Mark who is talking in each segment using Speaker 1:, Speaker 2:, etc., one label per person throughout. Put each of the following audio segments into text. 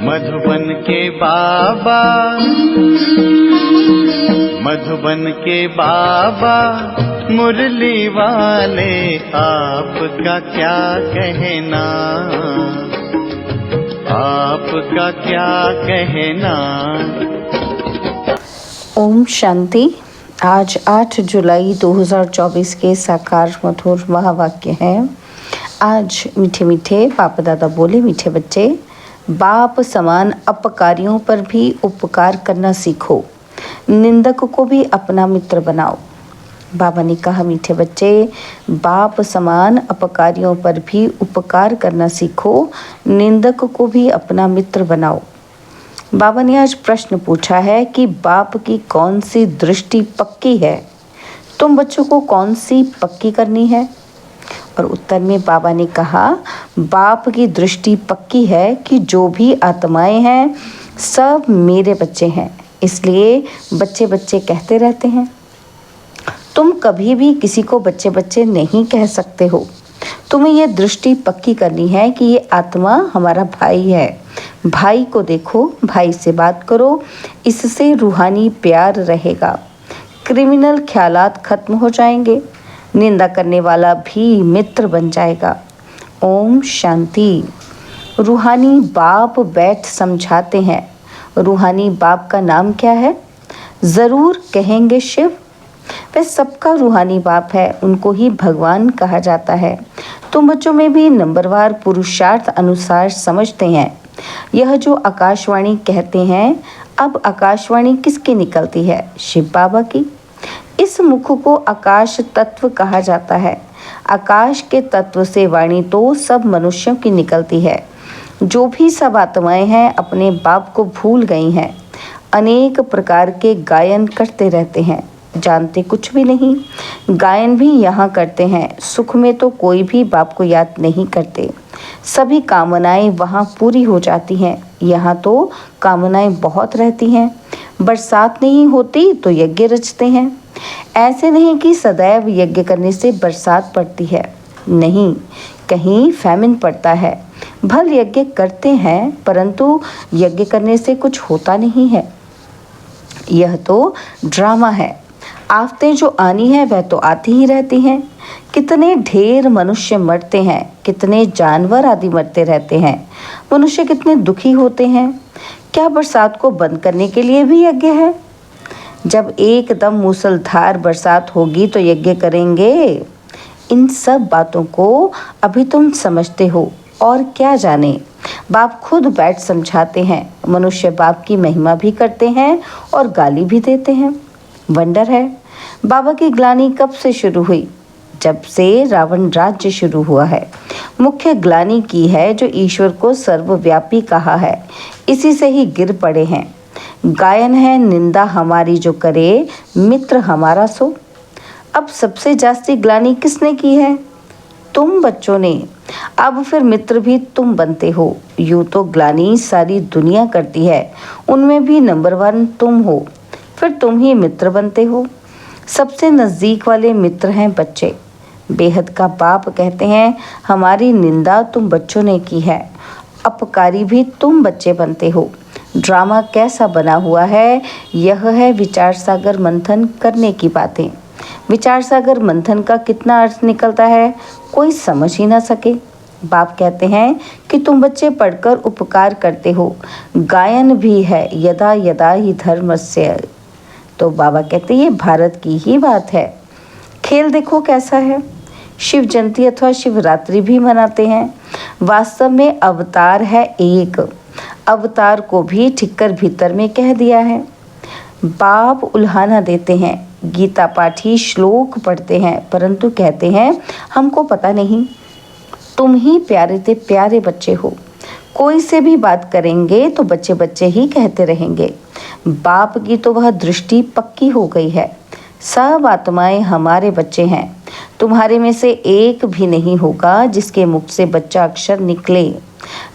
Speaker 1: मधुबन के बाबा, मधुबन के बाबा मुरली वाले, आपका क्या कहना, आपका क्या कहना।
Speaker 2: ओम शांति। आज 8 जुलाई 2024 के साकार मधुर महावाक्य हैं। आज मीठे मीठे बाप दादा बोले, मीठे बच्चे, बाप समान अपकारियों पर भी उपकार करना सीखो, निंदक को भी अपना मित्र बनाओ। बाबा ने कहा, मीठे बच्चे, बाप समान अपकारियों पर भी उपकार करना सीखो, निंदक को भी अपना मित्र बनाओ। बाबा ने आज प्रश्न पूछा है कि बाप की कौन सी दृष्टि पक्की है, तुम बच्चों को कौन सी पक्की करनी है। और उत्तर में बाबा ने कहा, बाप की दृष्टि पक्की है कि जो भी आत्माएं हैं सब मेरे बच्चे हैं, इसलिए बच्चे बच्चे कहते रहते हैं। तुम कभी भी किसी को बच्चे बच्चे नहीं कह सकते हो। तुम्हें यह दृष्टि पक्की करनी है कि ये आत्मा हमारा भाई है। भाई को देखो, भाई से बात करो, इससे रूहानी प्यार रहेगा। क्रिमिनल ख्यालात खत्म हो जाएंगे, निंदा करने वाला भी मित्र बन जाएगा। ओम शांति। रूहानी बाप बैठ समझाते हैं। रूहानी बाप का नाम क्या है? ज़रूर कहेंगे शिव। वह सबका रूहानी बाप है, उनको ही भगवान कहा जाता है। तुम बच्चों में भी नंबरवार पुरुषार्थ अनुसार समझते हैं। यह जो आकाशवाणी कहते हैं, अब आकाशवाणी किसकी निकलती है? शिव बाबा की। इस मुख को आकाश तत्व कहा जाता है। आकाश के तत्व से वाणी तो सब मनुष्यों की निकलती है। जो भी सब आत्माएं हैं अपने बाप को भूल गई हैं। अनेक प्रकार के गायन करते रहते हैं, जानते कुछ भी नहीं। गायन भी यहाँ करते हैं, सुख में तो कोई भी बाप को याद नहीं करते। सभी कामनाएं वहाँ पूरी हो जाती हैं, यहाँ तो कामनाएं बहुत रहती हैं। बरसात नहीं होती तो यज्ञ रचते हैं। ऐसे नहीं कि सदैव यज्ञ करने से बरसात पड़ती है, नहीं, कहीं फैमिन पड़ता है। भल यज्ञ करते हैं परंतु यज्ञ करने से कुछ होता नहीं है। यह तो ड्रामा है। आफतें जो आनी है वह तो आती ही रहती हैं। कितने ढेर मनुष्य मरते हैं, कितने जानवर आदि मरते रहते हैं। मनुष्य कितने दुखी होते हैं। क्या बरसात को बंद करने के लिए भी यज्ञ है? जब एकदम मूसलधार बरसात होगी तो यज्ञ करेंगे। इन सब बातों को अभी तुम समझते हो और क्या जाने। बाप खुद बैठ समझाते हैं। मनुष्य बाप की महिमा भी करते हैं और गाली भी देते हैं। वंडर है। बाबा की ग्लानि कब से शुरू हुई? जब से रावण राज्य शुरू हुआ है। मुख्य ग्लानि की है जो ईश्वर को सर्वव्यापी कहा है, इसी से ही गिर पड़े हैं। गायन है, निंदा हमारी जो करे, मित्र हमारा सो। अब सबसे जास्ती ग्लानि किसने की है? तुम बच्चों ने। अब फिर मित्र भी तुम बनते हो। यूँ तो ग्लानि सारी दुनिया करती है, उनमें भी नंबर 1 तुम हो, फिर तुम ही मित्र बनते हो। सबसे नज़दीक वाले मित्र हैं बच्चे। बेहद का बाप कहते हैं, हमारी निंदा तुम बच्चों ने की है, अपकारी भी तुम बच्चे बनते हो। ड्रामा कैसा बना हुआ है? यह है विचार सागर मंथन करने की बातें। विचार सागर मंथन का कितना अर्थ निकलता है, कोई समझ ही ना सके। बाप कहते हैं कि तुम बच्चे पढ़कर उपकार करते हो। गायन भी है, यदा यदा ही धर्मस्य। तो बाबा कहते हैं ये भारत की ही बात है। खेल देखो कैसा है। शिव जयंती अथवा शिवरात्रि भी मनाते हैं। वास्तव में अवतार है एक। अवतार को भी ठिक्कर भीतर में कह दिया है। बाप उल्हाना देते हैं। गीता पाठी श्लोक पढ़ते हैं परंतु कहते हैं हमको पता नहीं। तुम ही प्यारे से प्यारे बच्चे हो। कोई से भी बात करेंगे तो बच्चे बच्चे ही कहते रहेंगे। बाप की तो वह दृष्टि पक्की हो गई है। सब आत्माएं हमारे बच्चे हैं। तुम्हारे में से एक भी नहीं होगा जिसके मुख से बच्चा अक्षर निकले।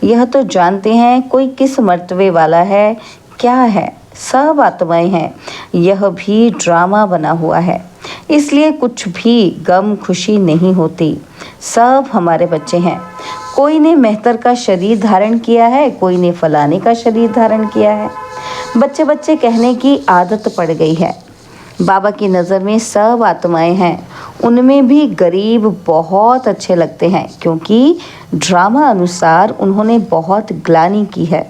Speaker 2: यह तो जानते हैं कोई किस मर्तबे वाला है, क्या है। सब आत्माएं हैं। यह भी ड्रामा बना हुआ है, इसलिए कुछ भी गम खुशी नहीं होती। सब हमारे बच्चे हैं। कोई ने मेहतर का शरीर धारण किया है, कोई ने फलाने का शरीर धारण किया है। बच्चे बच्चे कहने की आदत पड़ गई है। बाबा की नज़र में सब आत्माएं हैं, उनमें भी गरीब बहुत अच्छे लगते हैं, क्योंकि ड्रामा अनुसार उन्होंने बहुत ग्लानि की है।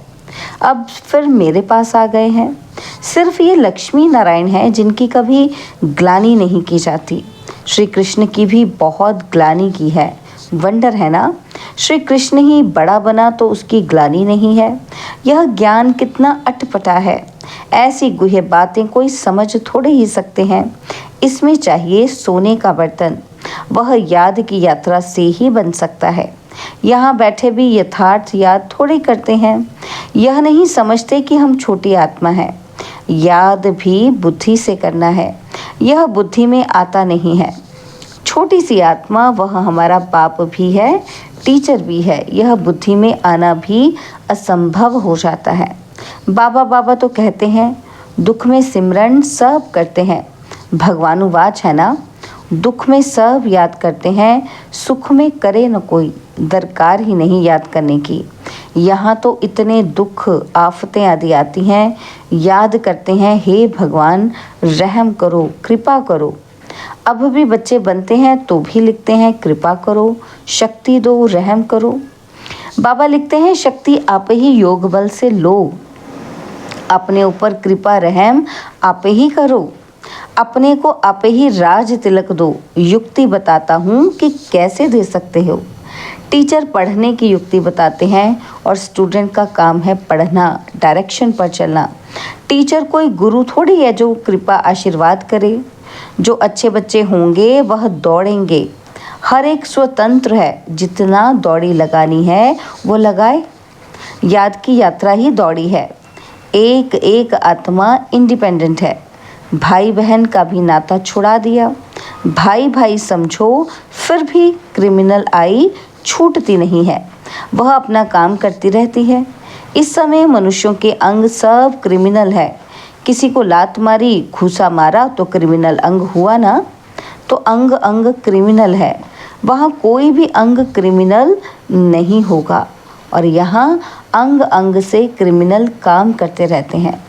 Speaker 2: अब फिर मेरे पास आ गए हैं। सिर्फ ये लक्ष्मी नारायण हैं जिनकी कभी ग्लानि नहीं की जाती। श्री कृष्ण की भी बहुत ग्लानि की है। वंडर है ना, श्री कृष्ण ही बड़ा बना तो उसकी ग्लानि नहीं है। यह ज्ञान कितना अटपटा है। ऐसी गुह्य बातें कोई समझ थोड़े ही सकते हैं। इसमें चाहिए सोने का बर्तन, वह याद की यात्रा से ही बन सकता है। यहाँ बैठे भी यथार्थ याद थोड़े करते हैं। यह नहीं समझते कि हम छोटी आत्मा हैं। याद भी बुद्धि से करना है, यह बुद्धि में आता नहीं है। छोटी सी आत्मा, वह हमारा बाप भी है, टीचर भी है। यह बुद्धि में आना भी असंभव हो जाता है। बाबा बाबा तो कहते हैं, दुख में सिमरन सब करते हैं। भगवानुवाच है ना, दुख में सब याद करते हैं, सुख में करे न कोई, दरकार ही नहीं याद करने की। यहाँ तो इतने दुख आफतें आदि आती हैं, याद करते हैं, हे भगवान रहम करो, कृपा करो। अब भी बच्चे बनते हैं तो भी लिखते हैं, कृपा करो, शक्ति दो, रहम करो। बाबा लिखते हैं, शक्ति आप ही योग बल से लो, अपने ऊपर कृपा रहम आप ही करो, अपने को आप ही राज तिलक दो। युक्ति बताता हूँ कि कैसे दे सकते हो। टीचर पढ़ने की युक्ति बताते हैं और स्टूडेंट का काम है पढ़ना, डायरेक्शन पर चलना। टीचर कोई गुरु थोड़ी है जो कृपा आशीर्वाद करे। जो अच्छे बच्चे होंगे वह दौड़ेंगे। हर एक स्वतंत्र है, जितना दौड़ी लगानी है वो लगाए। याद की यात्रा ही दौड़ी है। एक एक आत्मा इंडिपेंडेंट है। भाई बहन का भी नाता छुड़ा दिया। भाई भाई समझो, फिर भी क्रिमिनल आई छूटती नहीं है, वह अपना काम करती रहती है। इस समय मनुष्यों के अंग सब क्रिमिनल है। किसी को लात मारी, घूसा मारा तो क्रिमिनल अंग हुआ ना, तो अंग अंग क्रिमिनल है। वहाँ कोई भी अंग क्रिमिनल नहीं होगा। और यहाँ अंग अंग से क्रिमिनल काम करते रहते हैं।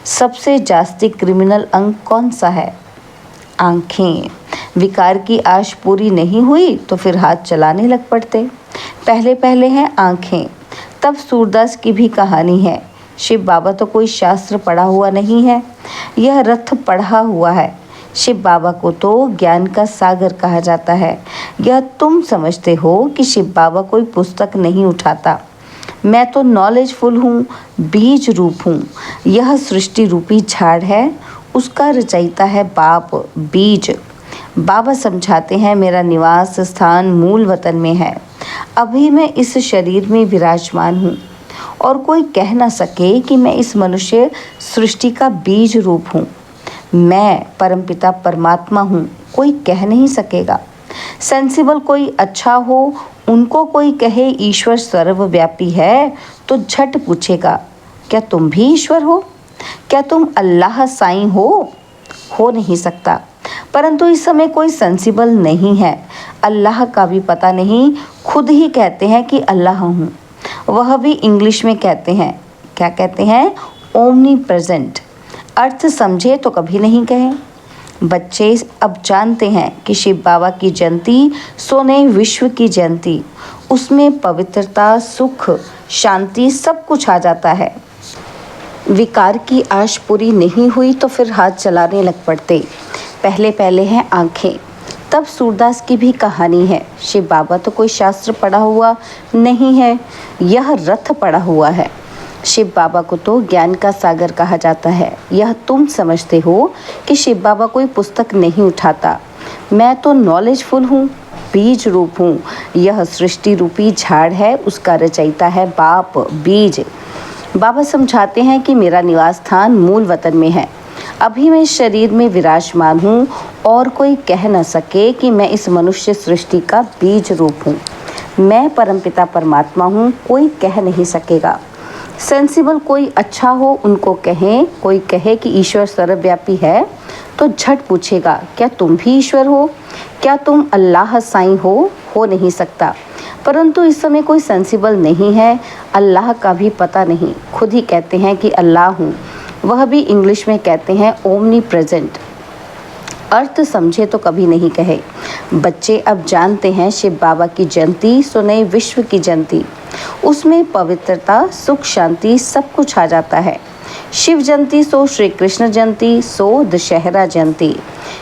Speaker 2: सबसे जास्ती क्रिमिनल अंग कौन सा है? आँखें। विकार की आश पूरी नहीं हुई तो फिर हाथ चलाने लग पड़ते। पहले पहले हैं आँखें। तब सूरदास की भी कहानी है। शिव बाबा तो कोई शास्त्र पढ़ा हुआ नहीं है, यह रथ पढ़ा हुआ है। शिव बाबा को तो ज्ञान का सागर कहा जाता है। यह तुम समझते हो कि शिव बाबा कोई पुस्तक नहीं उठाता। मैं तो नॉलेजफुल हूँ, बीज रूप हूँ। यह सृष्टि रूपी झाड़ है, उसका रचयिता है बाप, बीज। बाबा समझाते हैं, मेरा निवास स्थान मूल वतन में है। अभी मैं इस शरीर में विराजमान हूँ और कोई कह ना सके कि मैं इस मनुष्य सृष्टि का बीज रूप हूँ। मैं परमपिता परमात्मा हूँ, कोई कह नहीं सकेगा। सेंसिबल कोई अच्छा हो, उनको कोई कहे ईश्वर सर्वव्यापी है तो झट पूछेगा, क्या तुम भी ईश्वर हो? क्या तुम अल्लाह साईं हो? हो नहीं सकता। परंतु इस समय कोई सेंसिबल नहीं है। अल्लाह का भी पता नहीं, खुद ही कहते हैं कि अल्लाह हूँ। वह भी इंग्लिश में कहते हैं। क्या कहते हैं? Omni present. अर्थ समझे तो कभी नहीं कहें। बच्चे अब जानते हैं कि शिव बाबा की जयंती सोने विश्व की जयंती। उसमें पवित्रता, सुख, शांति सब कुछ आ जाता है। विकार की आश पूरी नहीं हुई तो फिर हाथ चलाने लग पड़ते। पहले पहले हैं आँखें। तब सूरदास की भी कहानी है। शिव बाबा तो कोई शास्त्र पढ़ा हुआ नहीं है, यह रथ पढ़ा हुआ है। शिव बाबा को तो ज्ञान का सागर कहा जाता है। यह तुम समझते हो कि शिव बाबा कोई पुस्तक नहीं उठाता। मैं तो नॉलेजफुल हूँ, बीज रूप हूँ। यह सृष्टि रूपी झाड़ है, उसका रचयिता है बाप, बीज। बाबा समझाते हैं कि मेरा निवास स्थान मूल वतन में है। अभी मैं इस शरीर में विराजमान हूँ और कोई कह न सके कि मैं इस मनुष्य सृष्टि का बीज रूप हूँ। मैं परमपिता परमात्मा हूँ, कोई कह नहीं सकेगा। सेंसिबल कोई अच्छा हो, उनको कहें, कोई कहे कि ईश्वर सर्वव्यापी है तो झट पूछेगा, क्या तुम भी ईश्वर हो? क्या तुम अल्लाह साईं हो? हो नहीं सकता। परंतु इस समय कोई सेंसिबल नहीं है, अल्लाह का भी पता नहीं। खुद ही कहते हैं कि अल्लाह हूँ, वह भी इंग्लिश में कहते हैं ओमनी प्रेजेंट। अर्थ समझे तो कभी नहीं कहे। बच्चे अब जानते हैं शिव बाबा की जयंती सो नए विश्व की जयंती, उसमें पवित्रता, सुख, शांति सब कुछ आ जाता है। शिव जयंती सो श्री कृष्ण जयंती सो दशहरा जयंती,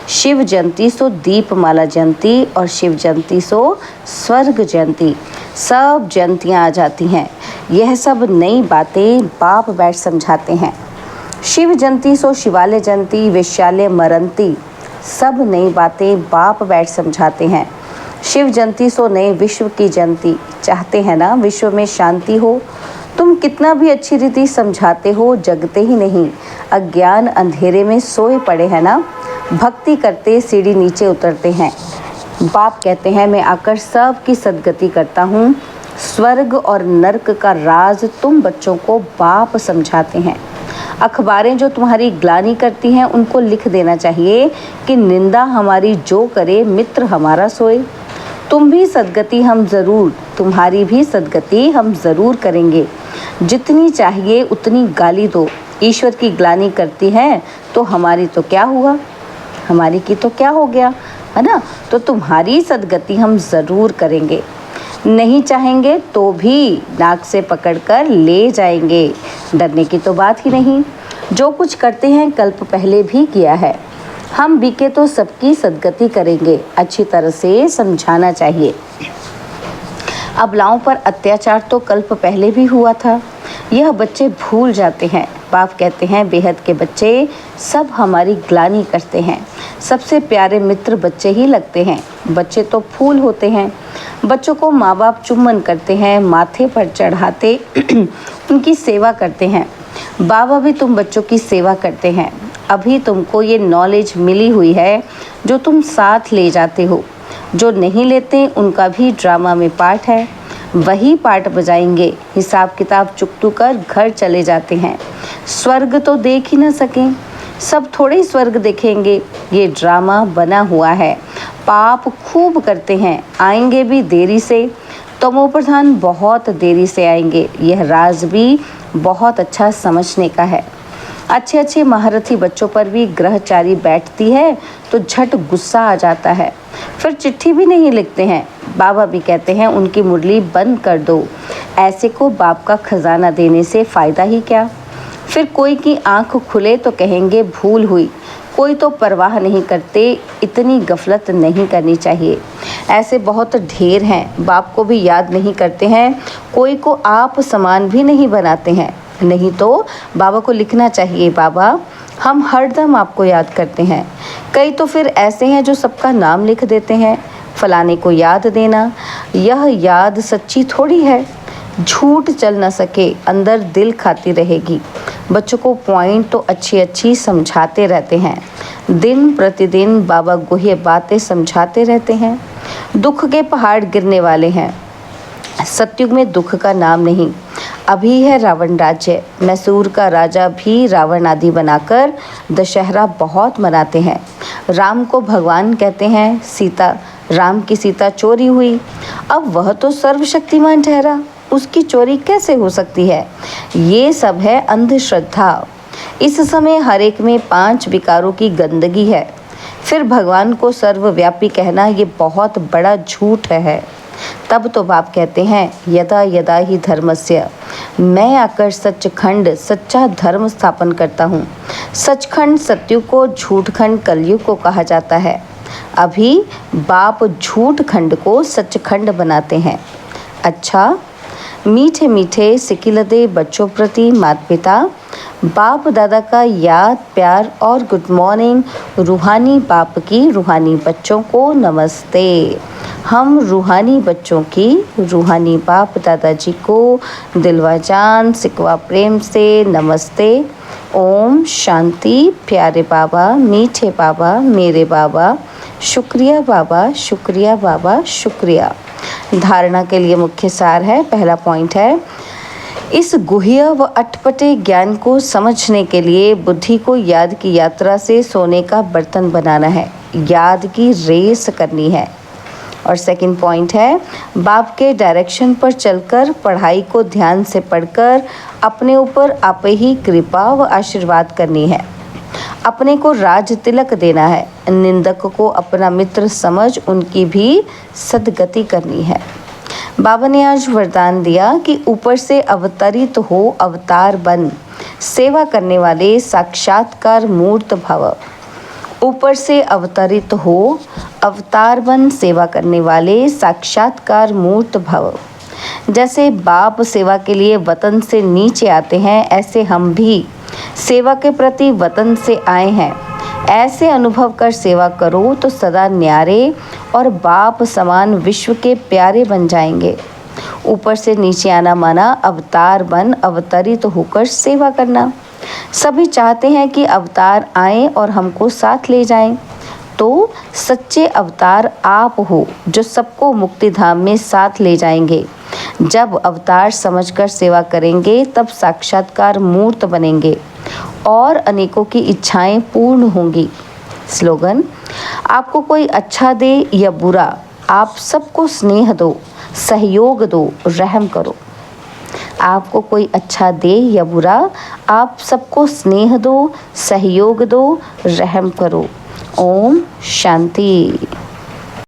Speaker 2: शिव जयंती सो दीपमाला जयंती और शिव जयंती सो स्वर्ग जयंती। सब जयंतियाँ आ जाती हैं। यह सब नई बातें बाप बैठ समझाते हैं। शिव जयंती सो शिवालय जयंती, वेश्यालय मरंती, सब नई बातें बाप बैठ समझाते हैं। शिव जयंती सो नए विश्व की जयंती। चाहते हैं ना विश्व में शांति हो। तुम कितना भी अच्छी रीति समझाते हो, जगते ही नहीं। अज्ञान अंधेरे में सोए पड़े हैं ना। भक्ति करते सीढ़ी नीचे उतरते हैं। बाप कहते हैं मैं आकर सब की सद्गति करता हूँ। स्वर्ग और नर्क का राज तुम बच्चों को बाप समझाते हैं। अखबारें जो तुम्हारी ग्लानि करती हैं उनको लिख देना चाहिए कि निंदा हमारी जो करे मित्र हमारा सोए। तुम भी सद्गति हम ज़रूर, तुम्हारी भी सद्गति हम ज़रूर करेंगे। जितनी चाहिए उतनी गाली दो। ईश्वर की ग्लानि करती है तो हमारी तो क्या हुआ, हमारी की तो क्या हो गया, है ना। तो तुम्हारी सद्गति हम ज़रूर करेंगे। नहीं चाहेंगे तो भी नाक से पकड़कर ले जाएंगे। डरने की तो बात ही नहीं। जो कुछ करते हैं कल्प पहले भी किया है। हम बिके तो सबकी सद्गति करेंगे। अच्छी तरह से समझाना चाहिए। अबलाओं पर अत्याचार तो कल्प पहले भी हुआ था। यह बच्चे भूल जाते हैं। बाप कहते हैं बेहद के बच्चे सब हमारी ग्लानि करते हैं। सबसे प्यारे मित्र बच्चे ही लगते हैं। बच्चे तो फूल होते हैं। बच्चों को माँ बाप चुम्बन करते हैं, माथे पर चढ़ाते उनकी सेवा करते हैं। बाबा भी तुम बच्चों की सेवा करते हैं। अभी तुमको ये नॉलेज मिली हुई है जो तुम साथ ले जाते हो। जो नहीं लेते उनका भी ड्रामा में पार्ट है, वही पार्ट बजाएंगे। हिसाब किताब चुकतू कर घर चले जाते हैं। स्वर्ग तो देख ही ना सकें, सब थोड़े ही स्वर्ग देखेंगे। ये ड्रामा बना हुआ है। पाप खूब करते हैं, आएंगे भी देरी से। तमो प्रधान बहुत देरी से आएंगे। यह राज भी बहुत अच्छा समझने का है। अच्छे अच्छे महारथी बच्चों पर भी ग्रहचारी बैठती है तो झट गुस्सा आ जाता है, फिर चिट्ठी भी नहीं लिखते हैं। बाबा भी कहते हैं उनकी मुरली बंद कर दो। ऐसे को बाप का खजाना देने से फ़ायदा ही क्या। फिर कोई की आंख खुले तो कहेंगे भूल हुई। कोई तो परवाह नहीं करते। इतनी गफलत नहीं करनी चाहिए। ऐसे बहुत ढेर हैं। बाप को भी याद नहीं करते हैं। कोई को आप समान भी नहीं बनाते हैं। नहीं तो बाबा को लिखना चाहिए बाबा हम हरदम आपको याद करते हैं। कई तो फिर ऐसे हैं जो सबका नाम लिख देते हैं। फलाने को याद देना, यह याद सच्ची थोड़ी है। झूठ चल न सके, अंदर दिल खाती रहेगी। बच्चों को पॉइंट तो अच्छी अच्छी समझाते रहते हैं। दिन प्रतिदिन बाबा गुह्य बातें समझाते रहते हैं। दुख के पहाड़ गिरने वाले हैं। सतयुग में दुख का नाम नहीं। अभी है रावण राज्य। मैसूर का राजा भी रावण आदि बनाकर दशहरा बहुत मनाते हैं। राम को भगवान कहते हैं। राम की सीता चोरी हुई। अब वह तो सर्वशक्तिमान ठहरा, उसकी चोरी कैसे हो सकती है। ये सब है अंधश्रद्धा। इस समय हर एक में 5 विकारों की गंदगी है। फिर भगवान को सर्वव्यापी कहना ये बहुत बड़ा झूठ है। तब तो बाप कहते हैं यदा यदा ही धर्मस्य, मैं आकर सचखंड सच्चा धर्म स्थापन करता हूँ। सचखंड सत्युग को, झूठखंड कलयुग को कहा जाता है। अभी बाप झूठ खंड को सचखंड बनाते हैं। अच्छा, मीठे मीठे सिकिलदे बच्चों प्रति माता पिता बाप दादा का याद प्यार और गुड मॉर्निंग। रूहानी बाप की रूहानी बच्चों को नमस्ते। हम रूहानी बच्चों की रूहानी बाप दादाजी को दिलवा जान सिकवा प्रेम से नमस्ते। ओम शांति। प्यारे बाबा, मीठे बाबा, मेरे बाबा, शुक्रिया बाबा, शुक्रिया बाबा, शुक्रिया। धारणा के लिए मुख्य सार है। पहला पॉइंट है, इस गुह्य व अटपटे ज्ञान को समझने के लिए बुद्धि को याद की यात्रा से सोने का बर्तन बनाना है। याद की रेस करनी है। और सेकंड पॉइंट है, बाप के डायरेक्शन पर चलकर पढ़ाई को ध्यान से पढ़कर अपने ऊपर आप ही कृपा व आशीर्वाद करनी है। अपने को राज तिलक देना है। निंदक को अपना मित्र समझ उनकी भी सद्गति करनी है। बाबा ने आज वरदान दिया कि ऊपर से अवतरित हो अवतार बन सेवा करने वाले साक्षात्कार मूर्त भव। ऊपर से अवतरित हो अवतार बन सेवा करने वाले साक्षात्कार मूर्त भव। जैसे बाप सेवा के लिए वतन से नीचे आते हैं, ऐसे हम भी सेवा के प्रति वतन से आए हैं। ऐसे अनुभव कर सेवा करो तो सदा न्यारे और बाप समान विश्व के प्यारे बन जाएंगे। ऊपर से नीचे आना माना अवतार बन अवतरित होकर सेवा करना। सभी चाहते हैं कि अवतार आए और हमको साथ ले जाएं। तो सच्चे अवतार आप हो जो सबको मुक्ति धाम में साथ ले जाएंगे। जब अवतार समझकर सेवा करेंगे तब साक्षात्कार मूर्त बनेंगे और अनेकों की इच्छाएं पूर्ण होंगी। स्लोगन, आपको कोई अच्छा दे या बुरा, आप सबको स्नेह दो, सहयोग दो, रहम करो। आपको कोई अच्छा दे या बुरा, आप सबको स्नेह दो, सहयोग दो, रहम करो। ओम शांति।